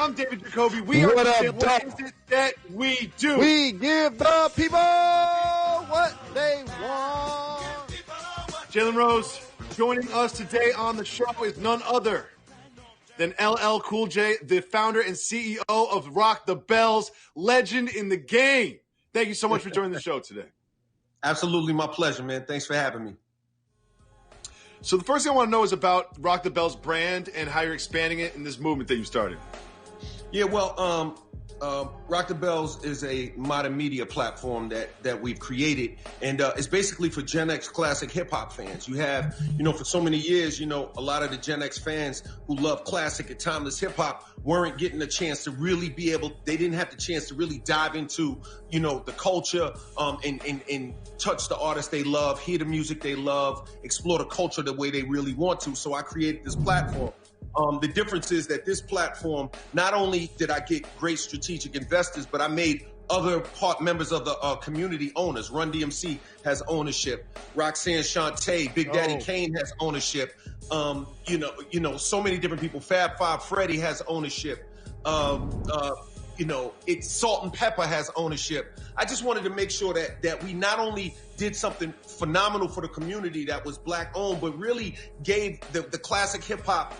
I'm David Jacoby. We are What up, What Doc? is it that we do? We give the people what they want. Jalen Rose, joining us today on the show is none other than LL Cool J, the founder and CEO of Rock the Bells, legend in the game. Thank you so much for joining the show today. Absolutely, my pleasure, man. Thanks for having me. So the first thing I want to know is about Rock the Bells brand and how you're expanding it in this movement that you started. Yeah, well, Rock the Bells is a modern media platform that we've created, and it's basically for Gen X classic hip hop fans. You have, for so many years, a lot of the Gen X fans who love classic and timeless hip hop weren't getting a chance to really they didn't have the chance to really dive into, the culture, and touch the artists they love, hear the music they love, explore the culture the way they really want to. So I created this platform. The difference is that this platform, not only did I get great strategic investors, but I made other members of the community owners. Run DMC has ownership. Roxanne Shante, Big Daddy Kane has ownership. So many different people. Fab Five Freddy has ownership. It's Salt and Pepper has ownership. I just wanted to make sure that we not only did something phenomenal for the community that was Black owned, but really gave the classic hip hop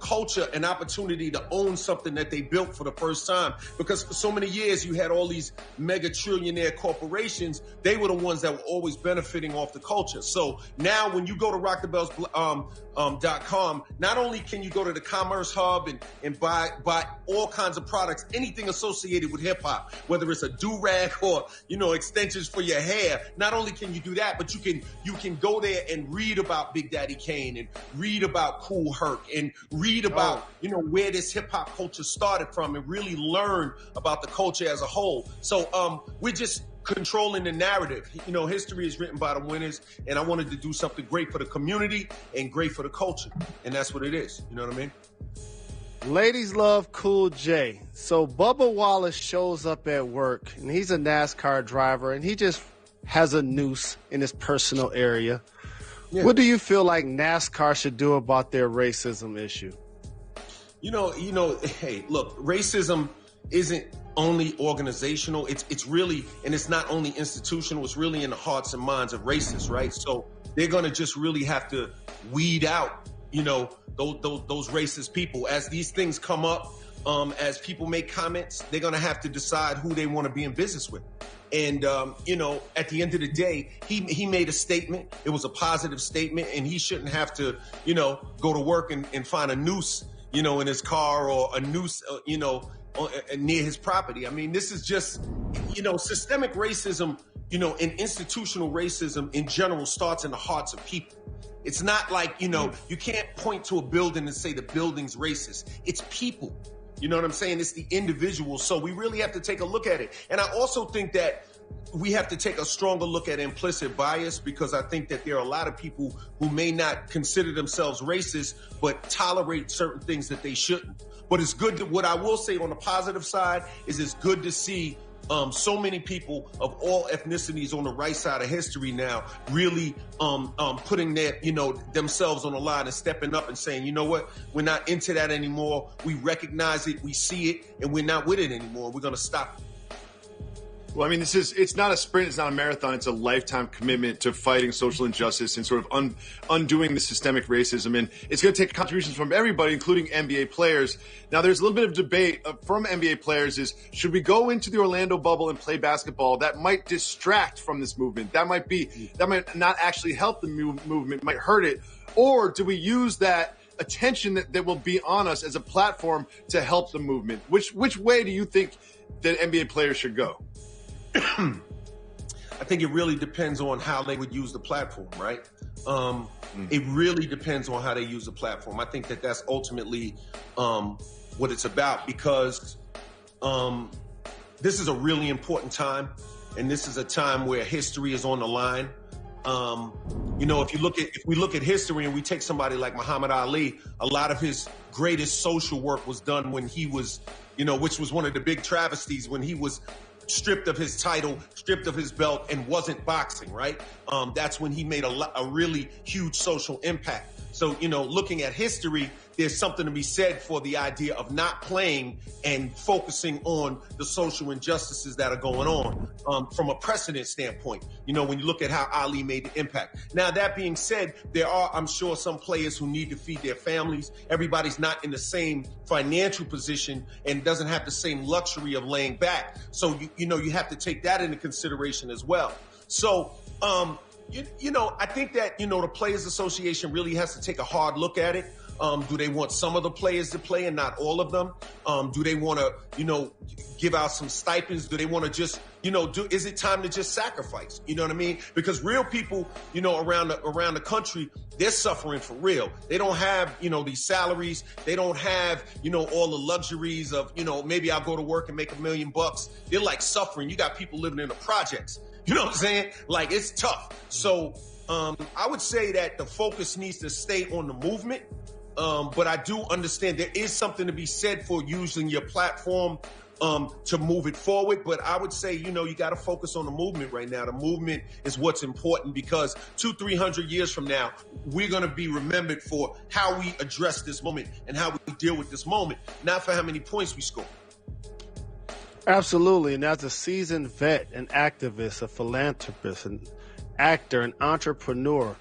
culture an opportunity to own something that they built for the first time. Because for so many years you had all these mega trillionaire corporations, they were the ones that were always benefiting off the culture. So now when you go to rockthebells.com, not only can you go to the Commerce Hub and buy all kinds of products, anything associated with hip hop, whether it's a do-rag or, extensions for your hair. Not only can you do that, but you can go there and read about Big Daddy Kane and read about Kool Herc and read about, where this hip hop culture started from and really learn about the culture as a whole. So we're just controlling the narrative. History is written by the winners, and I wanted to do something great for the community and great for the culture. And that's what it is. You know what I mean? Ladies love Cool J. So Bubba Wallace shows up at work, and he's a NASCAR driver, and he just has a noose in his personal area. Yeah. What do you feel like NASCAR should do about their racism issue? Hey, look, racism isn't only organizational. It's really, and it's not only institutional, it's really in the hearts and minds of racists, right? So they're going to just really have to weed out, those racist people. As these things come up, as people make comments, they're going to have to decide who they want to be in business with. And, at the end of the day, he made a statement. It was a positive statement, and he shouldn't have to, go to work and find a noose, in his car or a noose, near his property. I mean, this is just, systemic racism, and institutional racism in general starts in the hearts of people. It's not like, you can't point to a building and say the building's racist. It's people. You know what I'm saying? It's the individual. So we really have to take a look at it. And I also think that we have to take a stronger look at implicit bias, because I think that there are a lot of people who may not consider themselves racist, but tolerate certain things that they shouldn't. But it's good what I will say on the positive side is it's good to see so many people of all ethnicities on the right side of history now really putting their, themselves on the line and stepping up and saying, you know what, we're not into that anymore. We recognize it, we see it, and we're not with it anymore. We're going to stop it. Well, I mean, it's not a sprint, it's not a marathon, it's a lifetime commitment to fighting social injustice and sort of undoing the systemic racism. And it's going to take contributions from everybody, including NBA players. Now, there's a little bit of debate from NBA players is, should we go into the Orlando bubble and play basketball? That might distract from this movement. That might not actually help the movement, might hurt it. Or do we use that attention that will be on us as a platform to help the movement? Which way do you think that NBA players should go? I think it really depends on how they would use the platform, right? It really depends on how they use the platform. I think that that's ultimately what it's about, because this is a really important time, and this is a time where history is on the line. If we look at history and we take somebody like Muhammad Ali, a lot of his greatest social work was done when he was, which was one of the big travesties, when he was stripped of his title, stripped of his belt, and wasn't boxing, right? That's when he made a really huge social impact. So, looking at history, there's something to be said for the idea of not playing and focusing on the social injustices that are going on from a precedent standpoint. You know, when you look at how Ali made the impact. Now, that being said, there are, I'm sure, some players who need to feed their families. Everybody's not in the same financial position and doesn't have the same luxury of laying back. So, you have to take that into consideration as well. So, I think that, the Players Association really has to take a hard look at it. Do they want some of the players to play and not all of them? Do they want to, give out some stipends? Do they want to just, is it time to just sacrifice? You know what I mean? Because real people, around the country, they're suffering for real. They don't have, these salaries. They don't have, all the luxuries of, maybe I'll go to work and make $1 million. They're like suffering. You got people living in the projects. You know what I'm saying? Like, it's tough. So I would say that the focus needs to stay on the movement. But I do understand there is something to be said for using your platform to move it forward. But I would say, you got to focus on the movement right now. The movement is what's important, because 200-300 years from now, we're going to be remembered for how we address this moment and how we deal with this moment, not for how many points we score. Absolutely. And as a seasoned vet, an activist, a philanthropist, an actor, an entrepreneur,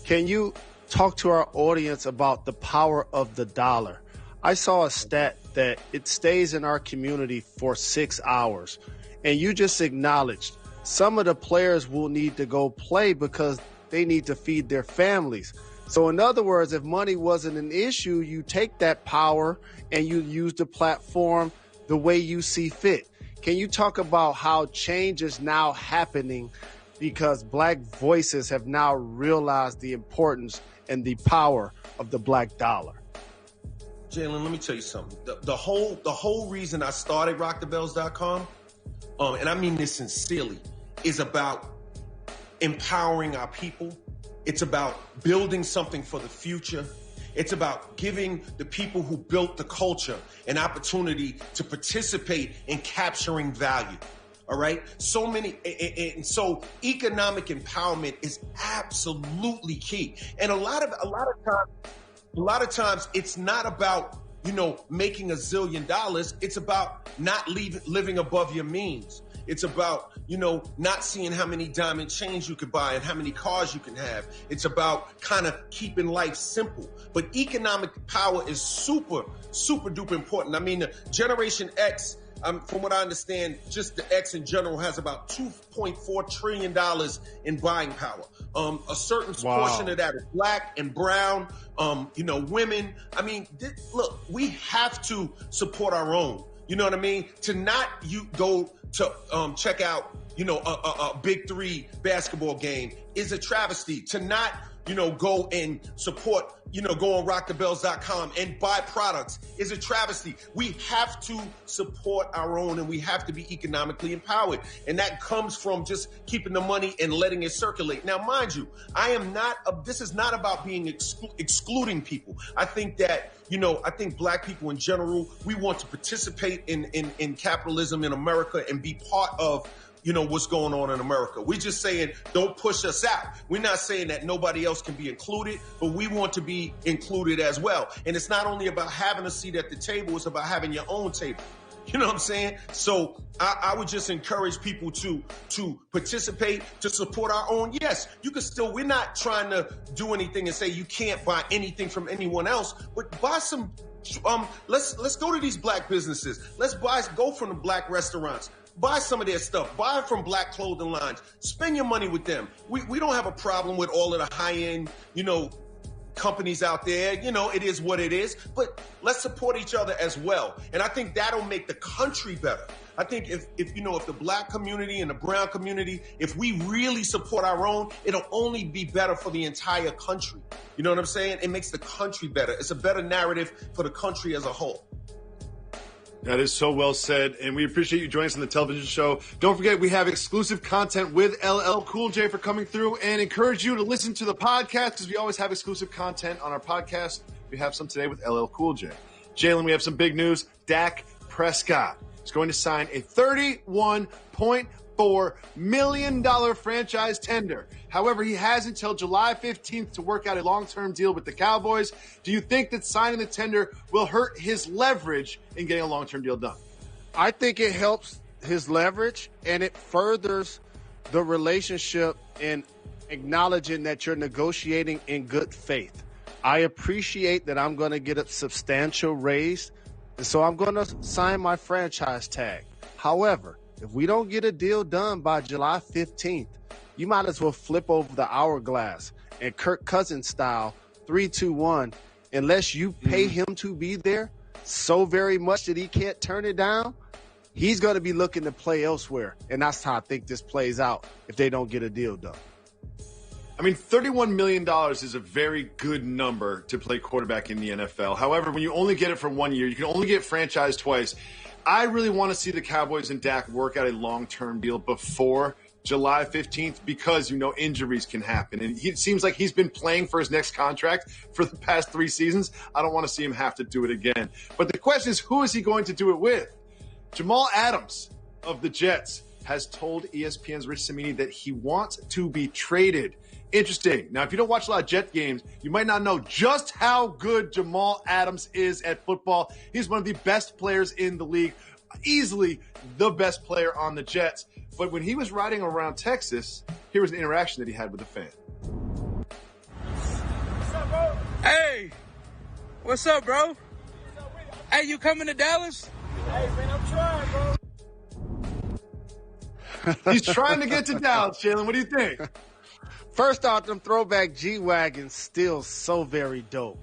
can you talk to our audience about the power of the dollar? I saw a stat that it stays in our community for 6 hours. And you just acknowledged some of the players will need to go play because they need to feed their families. So in other words, if money wasn't an issue, you take that power and you use the platform the way you see fit. Can you talk about how change is now happening because Black voices have now realized the importance and the power of the Black dollar? Jalen, let me tell you something. The whole reason I started rockthebells.com, and I mean this sincerely, is about empowering our people. It's about building something for the future. It's about giving the people who built the culture an opportunity to participate in capturing value. All right. So economic empowerment is absolutely key. And a lot of times it's not about, making $1 zillion. It's about not living above your means. It's about, not seeing how many diamond chains you could buy and how many cars you can have. It's about kind of keeping life simple. But economic power is super, super duper important. I mean, the Generation X, from what I understand, just the X in general has about $2.4 trillion in buying power. A certain portion of that is Black and brown, women. I mean, look, we have to support our own. You know what I mean? To not go to check out, a Big Three basketball game is a travesty. To not, go and support, go on rockthebells.com and buy products is a travesty. We have to support our own, and we have to be economically empowered. And that comes from just keeping the money and letting it circulate. Now, mind you, this is not about being excluding people. I think that, I think Black people in general, we want to participate in capitalism in America and be part of, what's going on in America. We're just saying, don't push us out. We're not saying that nobody else can be included, but we want to be included as well. And it's not only about having a seat at the table, it's about having your own table. You know what I'm saying? So I would just encourage people to participate, to support our own. Yes, you can still, we're not trying to do anything and say you can't buy anything from anyone else, but buy some, let's go to these Black businesses. Go from the Black restaurants. Buy some of their stuff. Buy from Black clothing lines. Spend your money with them. We don't have a problem with all of the high-end, companies out there. It is what it is. But let's support each other as well. And I think that'll make the country better. I think if the Black community and the brown community, if we really support our own, it'll only be better for the entire country. You know what I'm saying? It makes the country better. It's a better narrative for the country as a whole. That is so well said, and we appreciate you joining us on the television show. Don't forget, we have exclusive content with LL Cool J for coming through, and encourage you to listen to the podcast because we always have exclusive content on our podcast. We have some today with LL Cool J. Jalen, we have some big news. Dak Prescott is going to sign a $31.5 $34 million franchise tender. However, he has until July 15th to work out a long-term deal with the Cowboys. Do you think that signing the tender will hurt his leverage in getting a long-term deal done? I think it helps his leverage, and it furthers the relationship in acknowledging that you're negotiating in good faith. I appreciate that I'm going to get a substantial raise, and so I'm going to sign my franchise tag. However, if we don't get a deal done by July 15th, you might as well flip over the hourglass and Kirk Cousins style 3-2-1, unless you pay him to be there so very much that he can't turn it down. He's going to be looking to play elsewhere, and that's how I think this plays out if they don't get a deal done. I mean, $31 million is a very good number to play quarterback in the NFL. However, when you only get it for 1 year, you can only get franchised twice. I really want to see the Cowboys and Dak work out a long-term deal before July 15th because, injuries can happen. And it seems like he's been playing for his next contract for the past 3 seasons. I don't want to see him have to do it again. But the question is, who is he going to do it with? Jamal Adams of the Jets has told ESPN's Rich Cimini that he wants to be traded. Interesting. Now, if you don't watch a lot of Jet games, you might not know just how good Jamal Adams is at football. He's one of the best players in the league, easily the best player on the Jets. But when he was riding around Texas, here was an interaction that he had with a fan. What's up, bro? Hey, what's up, bro? Hey, you coming to Dallas? Hey, man, I'm trying, bro. He's trying to get to Dallas, Jalen. What do you think? First off, them throwback G-Wagons still so very dope.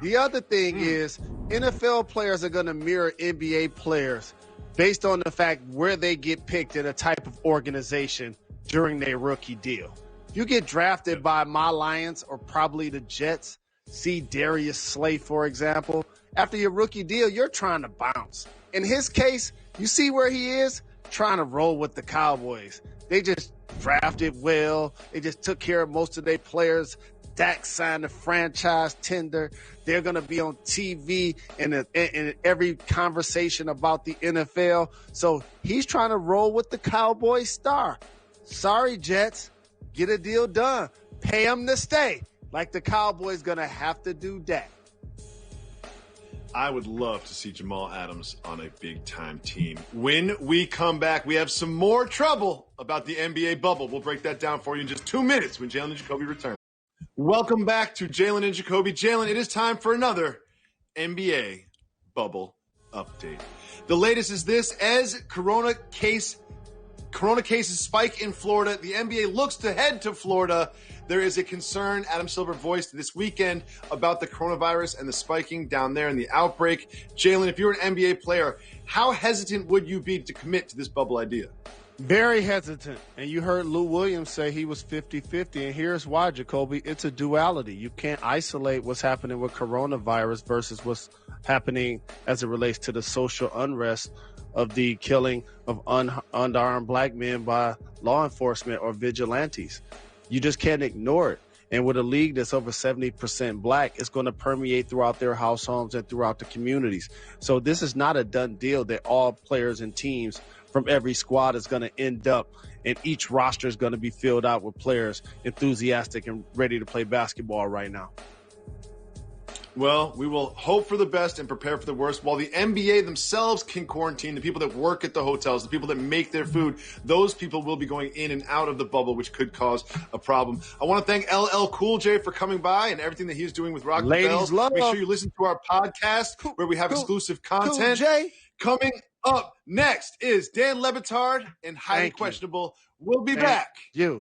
The other thing is NFL players are going to mirror NBA players based on the fact where they get picked in a type of organization during their rookie deal. If you get drafted by my Lions or probably the Jets, see Darius Slay, for example, after your rookie deal, you're trying to bounce. In his case, you see where he is? Trying to roll with the Cowboys. They just drafted well. They just took care of most of their players. Dak signed a franchise tender. They're going to be on TV in every conversation about the NFL. So he's trying to roll with the Cowboys star. Sorry, Jets. Get a deal done. Pay him to stay. Like the Cowboys going to have to do that. I would love to see Jamal Adams on a big-time team. When we come back, we have some more trouble about the NBA bubble. We'll break that down for you in just 2 minutes when Jalen and Jacoby return. Welcome back to Jalen and Jacoby. Jalen, it is time for another NBA bubble update. The latest is this: as corona cases spike in Florida, the NBA looks to head to Florida. There is a concern Adam Silver voiced this weekend about the coronavirus and the spiking down there and the outbreak. Jalen, if you're an NBA player, how hesitant would you be to commit to this bubble idea? Very hesitant. And you heard Lou Williams say he was 50-50. And here's why, Jacoby. It's a duality. You can't isolate what's happening with coronavirus versus what's happening as it relates to the social unrest of the killing of unarmed black men by law enforcement or vigilantes. You just can't ignore it. And with a league that's over 70% black, it's going to permeate throughout their households and throughout the communities. So this is not a done deal that all players and teams from every squad is going to end up, and each roster is going to be filled out with players enthusiastic and ready to play basketball right now. Well, we will hope for the best and prepare for the worst. While the NBA themselves can quarantine, the people that work at the hotels, the people that make their food, those people will be going in and out of the bubble, which could cause a problem. I want to thank LL Cool J for coming by and everything that he's doing with Rock the Bells. Love. Make sure you listen to our podcast where we have exclusive content. Cool J. Coming up next is Dan Le Batard and Highly Questionable. We'll be back. You.